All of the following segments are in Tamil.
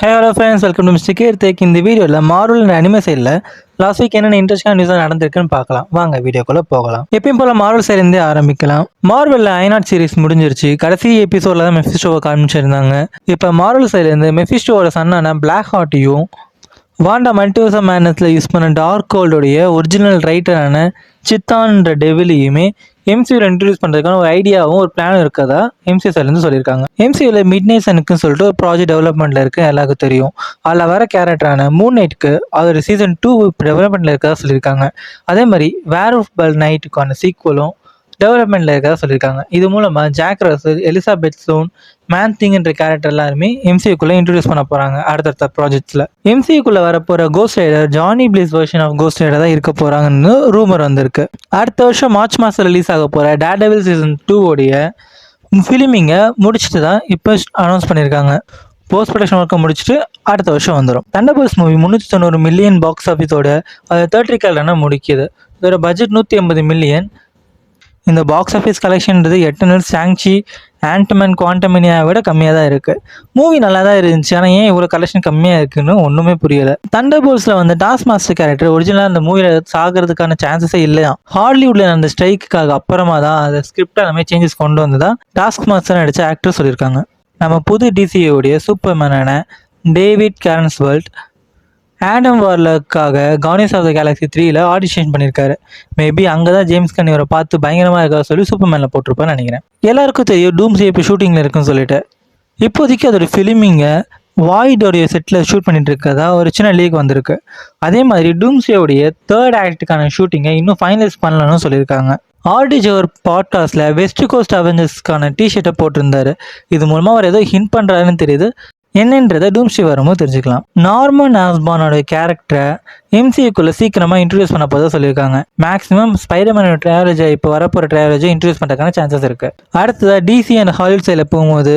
Hello friends, welcome to mister Keerthik. இந்த வீடியோவில் மார்வல் அண்ட் அனிமே சைடில் லாஸ்ட் வீக் என்னென்ன இன்ட்ரெஸ்டான நியூஸ் நடந்திருக்குன்னு பார்க்கலாம். வாங்க வீடியோக்குள்ளே போகலாம். எப்பயும் போல் மார்வல் சைட்லேருந்தே ஆரம்பிக்கலாம். மார்வலில் ஐநாட் சீரிஸ் முடிஞ்சிருச்சு. கடைசி எபிசோடில் தான் மெஃபிஸ்டோவை காமிச்சிருந்தாங்க. இப்போ மார்வல் சைட்லேருந்து மெஃபிஸ்டோவோட சன்னான பிளாக் ஹார்ட்டையும் வாண்டா மல்டிவர்ஸ் ஆஃப் மேட்னஸில் யூஸ் பண்ண டார்க் கோல்டோடைய ஒரிஜினல் ரைட்டரான சித்தான்ற டெவிலையுமே எம்சியூவில் இன்ட்ரடியூஸ் பண்ணுறதுக்கான ஒரு ஐடியாவும் ஒரு பிளானும் இருக்கதா எம்சியூ சைட்லேருந்து சொல்லியிருக்காங்க. எம்சியூவில் மிட் நைட் சனுக்குன்னு சொல்லிட்டு ஒரு ப்ராஜெக்ட் டெவலப்மெண்ட்டில் இருக்குது, எல்லாருக்கும் தெரியும். அதில் வர கேரக்டரான மூன் நைட்டுக்கு அதோட சீசன் 2 டெவலப்மெண்ட்டில் இருக்கதா சொல்லியிருக்காங்க. அதே மாதிரி வேர் ஆஃப் பல் நைட்டுக்கான சீக்வலும் டெவலப்மெண்ட்டில் இருக்கதா சொல்லியிருக்காங்க. இது மூலமாக Jack Russell, Elizabeth Stone, Man திங்ன்ற கேரக்டர் எல்லாருமே எம்சியூக்குள்ளே இன்ட்ரடியூஸ் பண்ண போகிறாங்க அடுத்தடுத்த ப்ராஜெக்ட்ஸில். எம்சியூக்குள்ளே வரப்போகிற Ghost Rider Johnny Blaze version of Ghost Rider தான் இருக்க போகிறாங்கன்னு ரூமர் வந்திருக்கு. அடுத்த வருஷம் மார்ச் மாதம் ரிலீஸ் ஆக போகிற டேர்டெவில் சீசன் 2 உடைய ஃபிலிமிங்கை முடிச்சுட்டு தான் இப்போ அனௌன்ஸ் பண்ணியிருக்காங்க. போஸ்ட் ப்ரொடக்ஷன் ஒர்க்கை முடிச்சுட்டு அடுத்த வருஷம் வந்துடும். தண்டர்போல்ட்ஸ் மூவி 390 மில்லியன் பாக்ஸ் ஆஃபீஸோட அது 30 கலர்னா முடிக்குது. இதோட பட்ஜெட் 180 மில்லியன். இந்த பாக்ஸ் ஆஃபீஸ் கலெக்ஷன்றது எட்டர்னல், சாங்சி, ஆண்ட்மேன், குவாண்டமினியாவை விட கம்மியாக தான் இருக்குது. மூவி நல்லா தான் இருந்துச்சு, ஆனால் ஏன் இவ்வளோ கலெக்ஷன் கம்மியாக இருக்குன்னு ஒன்றுமே புரியலை. தண்டர்போல்ட்ஸில் வந்து டாஸ்க் மாஸ்டர் கேரக்டர் ஒரிஜினலாக அந்த மூவியில் சாகிறதுக்கான சான்சஸே இல்லையா. ஹாலிவுட்டில் அந்த ஸ்ட்ரைக்குக்காக அப்புறமா தான் அந்த ஸ்கிரிப்ட் எல்லாமே சேஞ்சஸ் கொண்டு வந்து தான் டாஸ்க் மாஸ்டர் நடித்த ஆக்டர் சொல்லியிருக்காங்க. நம்ம புது டிசியோடைய சூப்பர்மேனான டேவிட் கேரன்ஸ்வெல்ட் ஆடம் வார்லக்காக கார்டியன்ஸ் ஆஃப் த கேலக்ஸி 3ல் ஆடிஷன் பண்ணியிருக்காரு. மேபி அங்கே தான் ஜேம்ஸ் கன் இவரை பார்த்து பயங்கரமாக இருக்கா சொல்லி சூப்பர்மேனில் போட்டிருப்பான்னு நினைக்கிறேன். எல்லாருக்கும் தெரியும் டூம்ஸ்டே இப்போ ஷூட்டிங்கில் இருக்குன்னு சொல்லிட்டு. இப்போதைக்கு அதோட ஃபிலிமிங்கை வாய்டோடைய செட்டில் ஷூட் பண்ணிட்டு இருக்கதா ஒரு சின்ன லீக் வந்திருக்கு. அதே மாதிரி டூம்ஸ்டேவுடைய 3rd ஆக்டுக்கான ஷூட்டிங்கை இன்னும் ஃபைனலைஸ் பண்ணலன்னு சொல்லியிருக்காங்க. ஆர்டிஜ் ஒரு பாட்காஸ்ட்டில் வெஸ்ட் கோஸ்ட் அவெஞ்சர்ஸ்க்கான டிஷர்ட்டை போட்டிருந்தாரு. இது மூலமாக அவர் ஏதோ ஹிண்ட் பண்ணுறாருன்னு தெரியுது. என்னன்றதை டூம்ஸ்டே வரும்போது தெரிஞ்சுக்கலாம். நார்மன் ஆஸ்பானோட கேரக்டரை எம்சியூக்குள்ளே சீக்கிரமாக இன்ட்ரடியூஸ் பண்ண போதாக சொல்லியிருக்காங்க. மேக்ஸிமம் ஸ்பைடர்மேனோட ட்ரையாலஜி இப்போ வரப்போகிற ட்ரையாலஜி இன்ட்ரடியூஸ் பண்ணுறதுக்கான சான்சஸ் இருக்குது. அடுத்ததாக டிசி அண்ட் ஹாலிவுட் சைடில் போகும்போது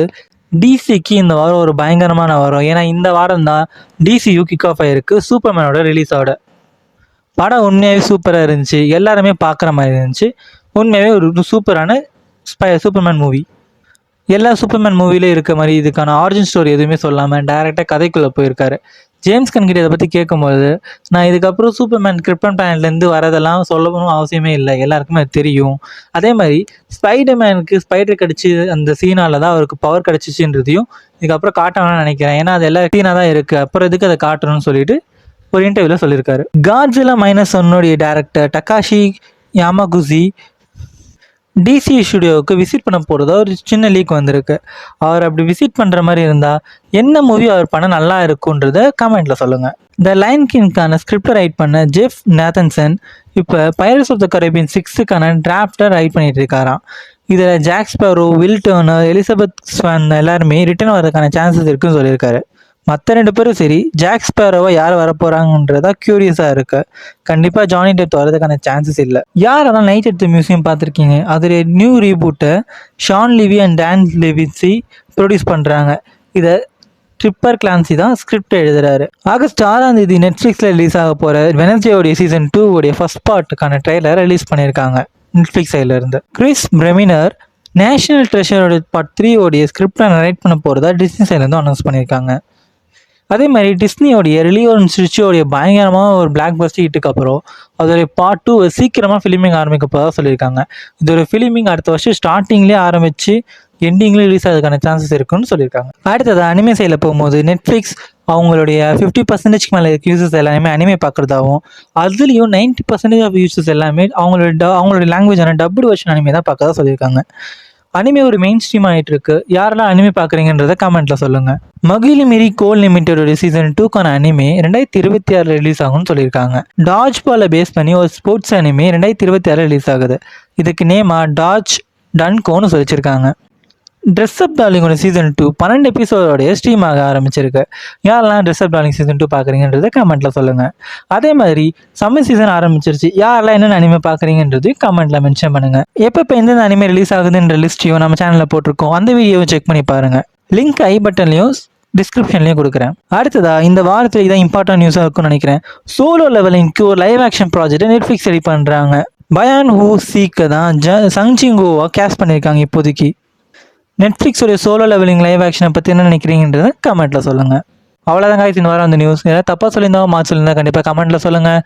டிசிக்கு இந்த வாரம் ஒரு பயங்கரமான வாரம். ஏன்னா இந்த வாரம் தான் டிசியு கிக் ஆஃப் ஆகிருக்கு சூப்பர்மேனோட ரிலீஸோட. படம் உண்மையாகவே சூப்பராக இருந்துச்சு, எல்லாருமே பார்க்குற மாதிரி இருந்துச்சு. உண்மையாகவே ஒரு சூப்பரான சூப்பர்மேன் மூவி. எல்லா சூப்பர்மேன் மூவிலே இருக்க மாதிரி இதுக்கான ஆரிஜின் ஸ்டோரி எதுவுமே சொல்லாமல் டைரெக்டாக கதைக்குள்ளே போயிருக்காரு. ஜேம்ஸ் கன் கிட்ட இதை பற்றி கேட்கும்போது, நான் இதுக்கப்புறம் சூப்பர்மேன் கிரிப்டன் பிளானட்லேருந்து வரதெல்லாம் சொல்லணும் அவசியமே இல்லை, எல்லாருக்குமே அது தெரியும். அதே மாதிரி ஸ்பைடர்மேனுக்கு ஸ்பைடர் கடிச்சு அந்த சீனால தான் அவருக்கு பவர் கிடச்சிச்சுன்றதையும் இதுக்கப்புறம் காட்டணும்னு நினைக்கிறேன். ஏன்னா அது எல்லாம் சீனாக தான் இருக்குது, அப்புறம் எதுக்கு அதை காட்டணும்னு சொல்லிட்டு ஒரு இன்டர்வியூவில் சொல்லியிருக்காரு. காட்ஜில்லா -1 டேரக்டர் டகாஷி யாமாகுசி டிசி ஸ்டுடியோவுக்கு விசிட் பண்ண போகிறதா ஒரு சின்ன லீக் வந்திருக்கு. அவர் அப்படி விசிட் பண்ணுற மாதிரி இருந்தால் என்ன மூவி அவர் பண்ண நல்லா இருக்குன்றத கமெண்ட்டில் சொல்லுங்கள். த லைன் கிங்கான ஸ்கிரிப்டை ரைட் பண்ண ஜெஃப் நேத்தன்சன் இப்போ பைரட்ஸ் ஆஃப் த கரீபியன் 6க்கான டிராஃப்டை ரைட் பண்ணிட்டு இருக்காராம். இதில் Jack Sparrow, Will Turner, Elizabeth Swann எல்லாருமே ரிட்டர்ன் வரதுக்கான சான்சஸ் இருக்குன்னு சொல்லியிருக்காரு. மற்ற 2 பேரும் சரி, ஜாக் ஸ்பேரோவை யார் வரப்போகிறாங்கன்றதா க்யூரியஸாக இருக்குது. கண்டிப்பாக ஜானி டெப் வரதுக்கான சான்சஸ் இல்லை. யாரெல்லாம் நைட் அட் தி மியூசியம் பார்த்துருக்கீங்க, அதோடைய நியூ ரீபூட்டை ஷான் லிவி அண்ட் டான் லெவின்சி ப்ரொடியூஸ் பண்ணுறாங்க. இதை ட்ரிப்பர் கிளான்சி தான் ஸ்கிரிப்ட் எழுதுறாரு. ஆகஸ்ட் 6 நெட்ஃப்ளிக்ஸில் ரிலீஸ் ஆக போகிற வெனஸ்டேவுடைய சீசன் 2 ஃபர்ஸ்ட் பார்ட்டுக்கான ட்ரெய்லரை ரிலீஸ் பண்ணியிருக்காங்க நெட்ஃப்ளிக்ஸ் சைட்லேருந்து. கிறிஸ் பிரெமினர் நேஷனல் ட்ரெஷரோட பார்ட் 3 ஸ்கிரிப்டை நரேட் பண்ண போகிறதா டிஸ்னி சைட்லேருந்து அனௌன்ஸ் பண்ணியிருக்காங்க. அதே மாதிரி டிஸ்னியோடைய ரிலியோன் ஸ்டிச்சோடைய பயங்கரமாக ஒரு பிளாக் பஸ்ட் ஹிட்டுக்கு அப்புறம் அதோடைய பார்ட் 2 சீக்கிரமாக ஃபிலிமிங் ஆரம்பிக்க போதாக சொல்லியிருக்காங்க. இதோட ஃபிலிமிங் அடுத்த வருஷம் ஸ்டார்டிங்லேயே ஆரம்பித்து எண்டிங்லேயே ரிலீஸ் ஆகிறதுக்கான சான்சஸ் இருக்குன்னு சொல்லியிருக்காங்க. அடுத்தது அனிமே சைடில் போகும்போது நெட்ஃப்ளிக்ஸ் அவங்களுடைய 50% மேலே யூசர்ஸ் எல்லாமே அனிமே பார்க்குறதாகவும், அதுலேயும் 90% ஆஃப் யூசர்ஸ் எல்லாமே அவங்களுடைய லாங்குவேஜான டப்புடு வெர்ஷன் அனிமே தான் பார்க்கறதா சொல்லியிருக்காங்க. அனிமே ஒரு மெயின் ஸ்ட்ரீம் ஆகிட்டு இருக்கு. யாரெல்லாம் அனிமே பார்க்குறீங்கன்றத கமெண்ட்டில் சொல்லுங்கள். மகிழி மீறி கோல் லிமிட்டோட சீசன் 2க்கான அனிமே 2026 ரிலீஸ் ஆகும்னு சொல்லியிருக்காங்க. டாஜ் பாலை பேஸ் பண்ணி ஒரு ஸ்போர்ட்ஸ் அனிமே 2026 ரிலீஸ் ஆகுது. இதுக்கு நேமா டாஜ் டன்கோன்னு சொல்லிச்சிருக்காங்க. ட்ரெஸ் அப் டார்லிங்கோட சீசன் 2 12 எபிசோடோடைய ஸ்ட்ரீம் ஆக ஆரம்பிச்சிருக்கு. யாரெல்லாம் ட்ரெஸ் அப் டார்லிங் சீசன் 2 பார்க்குறீங்கன்றதை கமெண்ட்டில் சொல்லுங்கள். அதே மாதிரி சம்மர் சீசன் ஆரம்பிச்சிருச்சு. யாரெல்லாம் என்னென்ன அனிமே பார்க்குறீங்கன்றதையும் கமெண்ட்டில் மென்ஷன் பண்ணுங்கள். எப்போ எந்தெந்த அனிமே ரிலீஸ் ஆகுதுன்ற லிஸ்ட்டையும் நம்ம சேனலில் போட்டிருக்கோம். அந்த வீடியோவை செக் பண்ணி பாருங்கள். லிங்க் ஐ பட்டன்லையும் டிஸ்கிரிப்ஷன்லையும் கொடுக்குறேன். அடுத்ததாக இந்த வாரத்தில் இதான் இம்பார்ட்டன்ட் நியூஸாக இருக்கும்னு நினைக்கிறேன். சோலோ லெவலிங்க்கு ஒரு லைவ் ஆக்ஷன் ப்ராஜெக்டை நெட்ஃப்ளிக்ஸ் ரெடி பண்ணுறாங்க. பயான் ஹூ சீக்கு தான் சங்சிங்கோவா கேஸ்ட் பண்ணியிருக்காங்க. இப்போதைக்கு நெட்ஃப்ளிக்ஸோடைய சோலோ லெவலிங் லைவ் ஆக்ஷனை பற்றி என்ன நினைக்கிறீங்கன்றத கமெண்ட்டில் சொல்லுங்கள். அவ்வளோதான் guys இந்த வாரம் அந்த நியூஸ். ஏதாவது தப்பாக சொல்லியிருந்தோம் மாற்றி சொல்லியிருந்தா கண்டிப்பாக கமெண்ட்டில் சொல்லுங்கள்.